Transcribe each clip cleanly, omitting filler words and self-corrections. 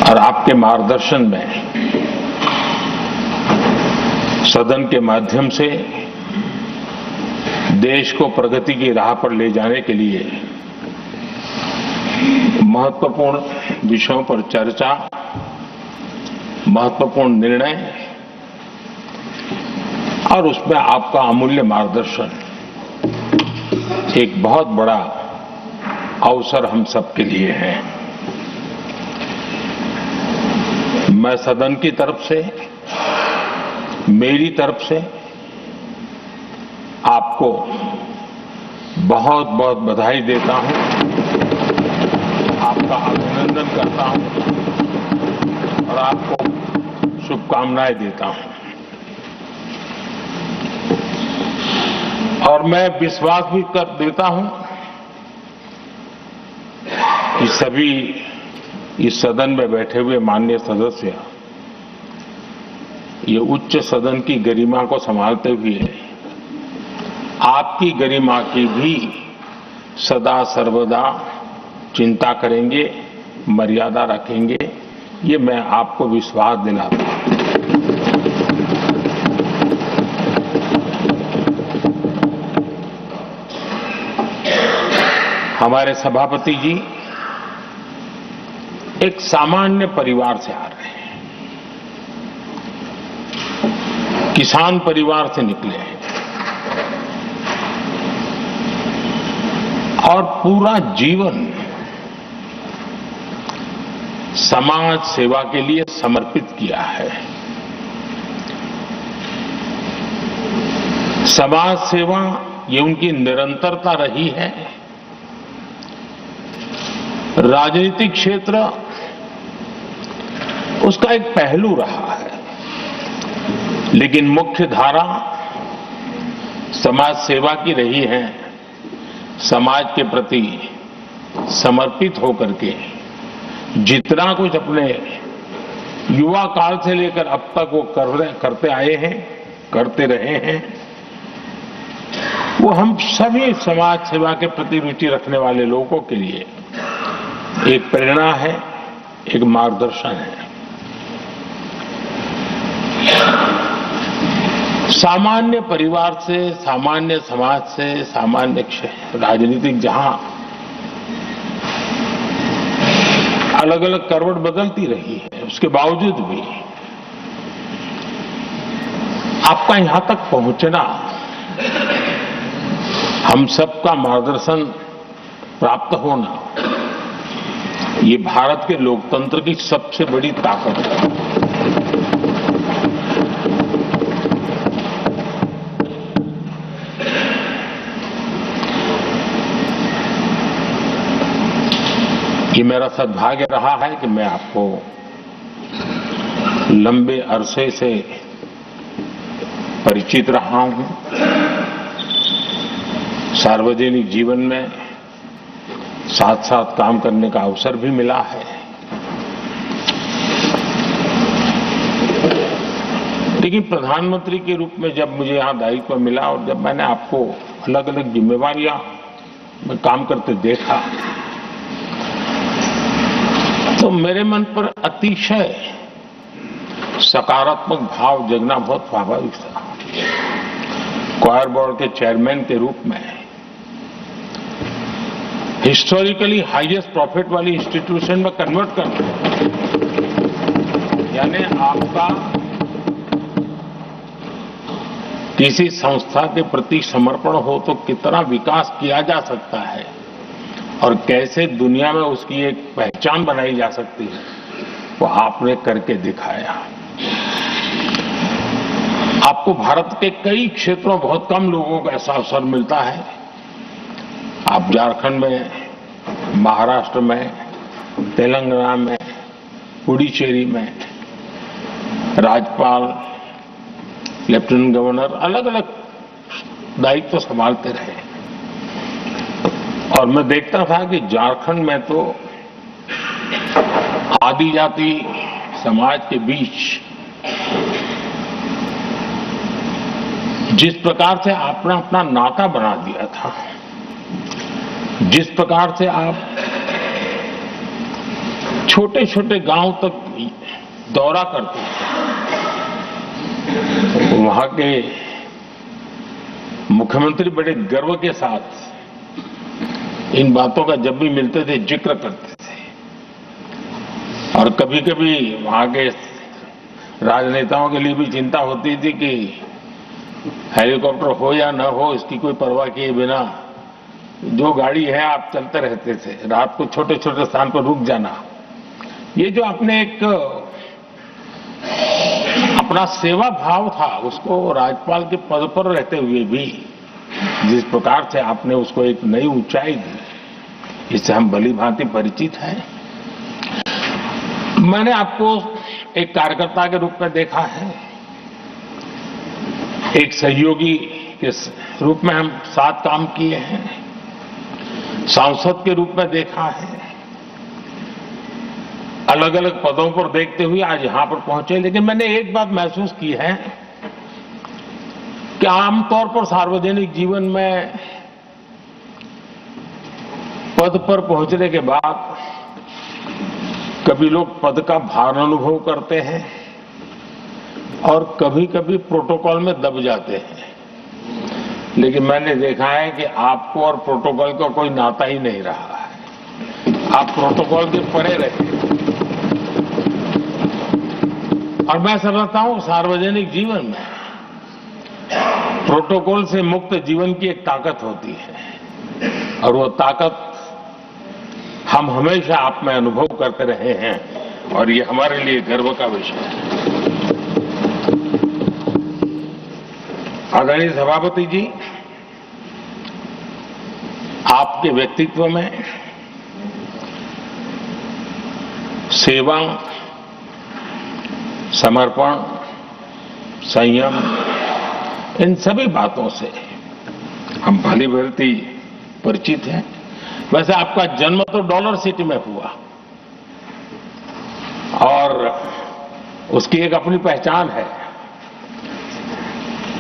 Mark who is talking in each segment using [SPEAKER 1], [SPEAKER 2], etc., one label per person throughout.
[SPEAKER 1] और आपके मार्गदर्शन में सदन के माध्यम से देश को प्रगति की राह पर ले जाने के लिए महत्वपूर्ण विषयों पर चर्चा, महत्वपूर्ण निर्णय और उसमें आपका अमूल्य मार्गदर्शन एक बहुत बड़ा अवसर हम सबके लिए है। मैं सदन की तरफ से, मेरी तरफ से आपको बहुत बहुत बधाई देता हूं, आपका अभिनंदन करता हूं और आपको शुभकामनाएं देता हूं। और मैं विश्वास भी कर देता हूं कि सभी इस सदन में बैठे हुए माननीय सदस्य ये उच्च सदन की गरिमा को संभालते हुए आपकी गरिमा की भी सदा सर्वदा चिंता करेंगे, मर्यादा रखेंगे, ये मैं आपको विश्वास दिलाता हूं। हमारे सभापति जी एक सामान्य परिवार से आ रहे हैं, किसान परिवार से निकले हैं और पूरा जीवन समाज सेवा के लिए समर्पित किया है। समाज सेवा ये उनकी निरंतरता रही है। राजनीतिक क्षेत्र उसका एक पहलू रहा है, लेकिन मुख्य धारा समाज सेवा की रही है। समाज के प्रति समर्पित होकर के जितना कुछ अपने युवा काल से लेकर अब तक वो करते आए हैं, करते रहे हैं, वो हम सभी समाज सेवा के प्रति रुचि रखने वाले लोगों के लिए एक प्रेरणा है, एक मार्गदर्शन है। सामान्य परिवार से, सामान्य समाज से, सामान्य राजनीतिक जहां अलग अलग करवट बदलती रही है, उसके बावजूद भी आपका यहां तक पहुंचना, हम सबका मार्गदर्शन प्राप्त होना, ये भारत के लोकतंत्र की सबसे बड़ी ताकत है। ये मेरा सद्भाग्य रहा है कि मैं आपको लंबे अरसे से परिचित रहा हूं। सार्वजनिक जीवन में साथ साथ काम करने का अवसर भी मिला है। लेकिन प्रधानमंत्री के रूप में जब मुझे यहां दायित्व मिला और जब मैंने आपको अलग अलग जिम्मेवारियां में काम करते देखा, तो मेरे मन पर अतिशय सकारात्मक भाव जगना बहुत स्वाभाविक था। क्वायर बोर्ड के चेयरमैन के रूप में हिस्टोरिकली हाईएस्ट प्रॉफिट वाली इंस्टीट्यूशन में कन्वर्ट करना, यानी आपका किसी संस्था के प्रति समर्पण हो तो कितना विकास किया जा सकता है और कैसे दुनिया में उसकी एक पहचान बनाई जा सकती है, वो आपने करके दिखाया। आपको भारत के कई क्षेत्रों बहुत कम लोगों को ऐसा अवसर मिलता है। आप झारखंड में, महाराष्ट्र में, तेलंगाना में, पुडुचेरी में राज्यपाल, लेफ्टिनेंट गवर्नर अलग अलग दायित्व संभालते रहे। और मैं देखता था कि झारखंड में तो आदिजाति समाज के बीच जिस प्रकार से आपने अपना नाता बना दिया था, जिस प्रकार से आप छोटे छोटे गांव तक दौरा करते थे। वहां के मुख्यमंत्री बड़े गर्व के साथ इन बातों का जब भी मिलते थे जिक्र करते थे। और कभी कभी वहां के राजनेताओं के लिए भी चिंता होती थी कि हेलीकॉप्टर हो या न हो, इसकी कोई परवाह किए बिना जो गाड़ी है आप चलते रहते थे। रात को छोटे छोटे स्थान पर रुक जाना। ये जो आपने एक अपना सेवा भाव था, उसको राज्यपाल के पद पर रहते हुए भी जिस प्रकार से आपने उसको एक नई ऊंचाई दी, इससे हम भली भांति परिचित हैं। मैंने आपको एक कार्यकर्ता के रूप में देखा है, एक सहयोगी के रूप में हम साथ काम किए हैं, सांसद के रूप में देखा है, अलग अलग पदों पर देखते हुए आज यहां पर पहुंचे। लेकिन मैंने एक बात महसूस की है कि आमतौर पर सार्वजनिक जीवन में पद पर पहुंचने के बाद कभी लोग पद का भार अनुभव करते हैं और कभी कभी प्रोटोकॉल में दब जाते हैं। लेकिन मैंने देखा है कि आपको और प्रोटोकॉल का कोई नाता ही नहीं रहा है। आप प्रोटोकॉल के परे रहे। और मैं समझता हूं सार्वजनिक जीवन में प्रोटोकॉल से मुक्त जीवन की एक ताकत होती है और वो ताकत हम हमेशा आप में अनुभव करते रहे हैं और ये हमारे लिए गर्व का विषय है। आदरणीय सभापति जी, आपके व्यक्तित्व में सेवा, समर्पण, संयम, इन सभी बातों से हम भली भांति परिचित हैं। वैसे आपका जन्म तो डॉलर सिटी में हुआ और उसकी एक अपनी पहचान है,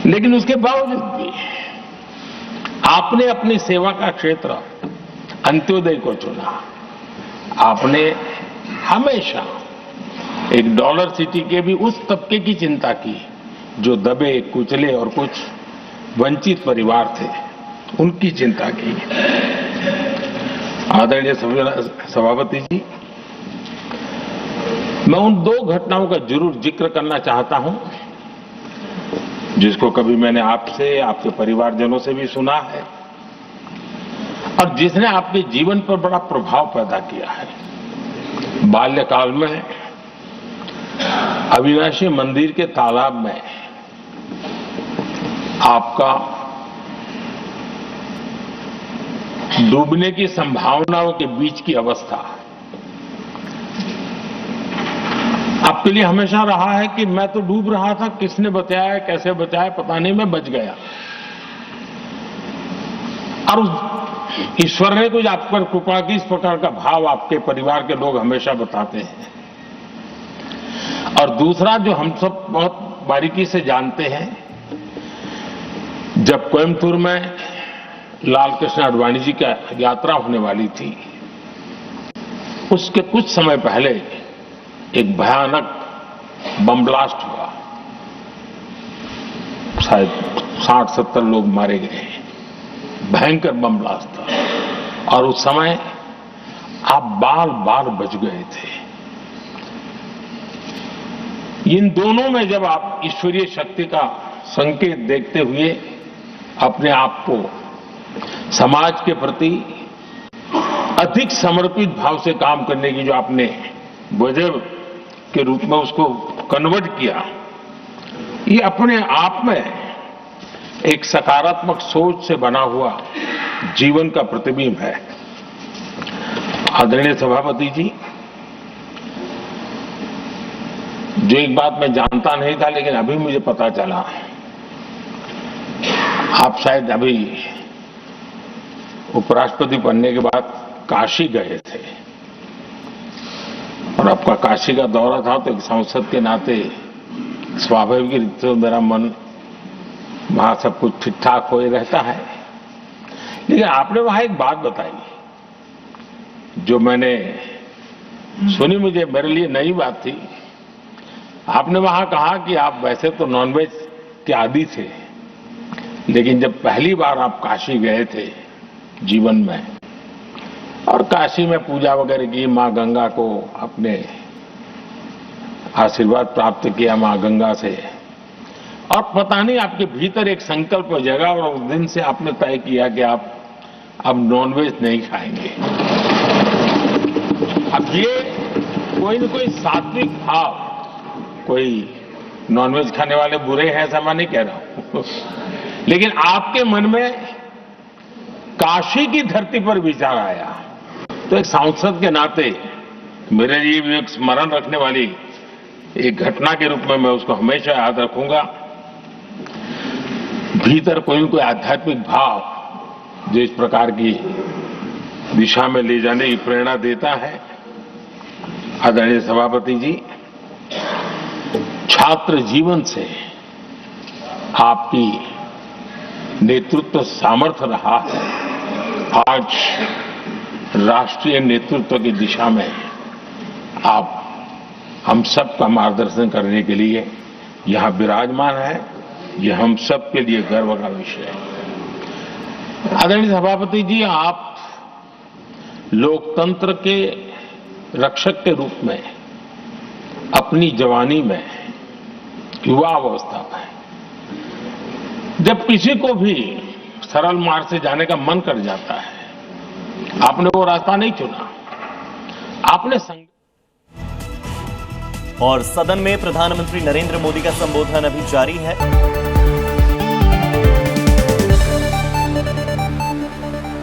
[SPEAKER 1] लेकिन उसके बावजूद भी आपने अपनी सेवा का क्षेत्र अंत्योदय को चुना। आपने हमेशा एक डॉलर सिटी के भी उस तबके की चिंता की जो दबे, कुचले और कुछ वंचित परिवार थे, उनकी चिंता की। आदरणीय सभापति जी, मैं उन दो घटनाओं का जरूर जिक्र करना चाहता हूं जिसको कभी मैंने आपसे, आपके परिवारजनों से भी सुना है और जिसने आपके जीवन पर बड़ा प्रभाव पैदा किया है। बाल्यकाल में अविनाशी मंदिर के तालाब में आपका डूबने की संभावनाओं के बीच की अवस्था आपके लिए हमेशा रहा है कि मैं तो डूब रहा था, किसने बचाया, कैसे बचाया पता नहीं, मैं बच गया। और ईश्वर ने कुछ आप पर कृपा की, इस प्रकार का भाव आपके परिवार के लोग हमेशा बताते हैं। और दूसरा जो हम सब बहुत बारीकी से जानते हैं, जब कोयम्बतूर में लाल कृष्ण आडवाणी जी की यात्रा होने वाली थी, उसके कुछ समय पहले एक भयानक बम ब्लास्ट हुआ। शायद 60-70 लोग मारे गए। भयंकर बम ब्लास्ट था और उस समय आप बाल बाल बच गए थे। इन दोनों में जब आप ईश्वरीय शक्ति का संकेत देखते हुए अपने आप को समाज के प्रति अधिक समर्पित भाव से काम करने की जो आपने वजह के रूप में उसको कन्वर्ट किया, ये अपने आप में एक सकारात्मक सोच से बना हुआ जीवन का प्रतिबिंब है। आदरणीय सभापति जी, जो एक बात मैं जानता नहीं था लेकिन अभी मुझे पता चला, आप शायद अभी उपराष्ट्रपति बनने के बाद काशी गए थे और आपका काशी का दौरा था, तो एक सांसद के नाते स्वाभाविक रूप से मेरा मन वहां सब कुछ ठीक ठाक हो रहता है। लेकिन आपने वहां एक बात बताई जो मैंने सुनी मुझे, मेरे लिए नई बात थी। आपने वहां कहा कि आप वैसे तो नॉनवेज के आदी थे, लेकिन जब पहली बार आप काशी गए थे जीवन में और काशी में पूजा वगैरह की, मां गंगा को अपने आशीर्वाद प्राप्त किया मां गंगा से, और पता नहीं आपके भीतर एक संकल्प जगा और उस दिन से आपने तय किया कि आप अब नॉनवेज नहीं खाएंगे। अब ये कोई न कोई सात्विक भाव, कोई नॉनवेज खाने वाले बुरे हैं ऐसा मैं नहीं कह रहा हूं, लेकिन आपके मन में काशी की धरती पर विचार आया, तो एक सांसद के नाते मेरे लिए भी एक स्मरण रखने वाली एक घटना के रूप में मैं उसको हमेशा याद रखूंगा। भीतर कोई न कोई आध्यात्मिक भाव जो इस प्रकार की दिशा में ले जाने की प्रेरणा देता है। आदरणीय सभापति जी, छात्र जीवन से आपकी नेतृत्व सामर्थ्य रहा है। आज राष्ट्रीय नेतृत्व की दिशा में आप हम सब का मार्गदर्शन करने के लिए यहां विराजमान है। यह हम सब के लिए गर्व का विषय है। आदरणीय सभापति जी, आप लोकतंत्र के रक्षक के रूप में अपनी जवानी में, युवा अवस्था में, जब किसी को भी सरल मार्ग से जाने का मन कर जाता है, आपने वो रास्ता नहीं चुना, आपने
[SPEAKER 2] और सदन में प्रधानमंत्री नरेंद्र मोदी का संबोधन अभी जारी है।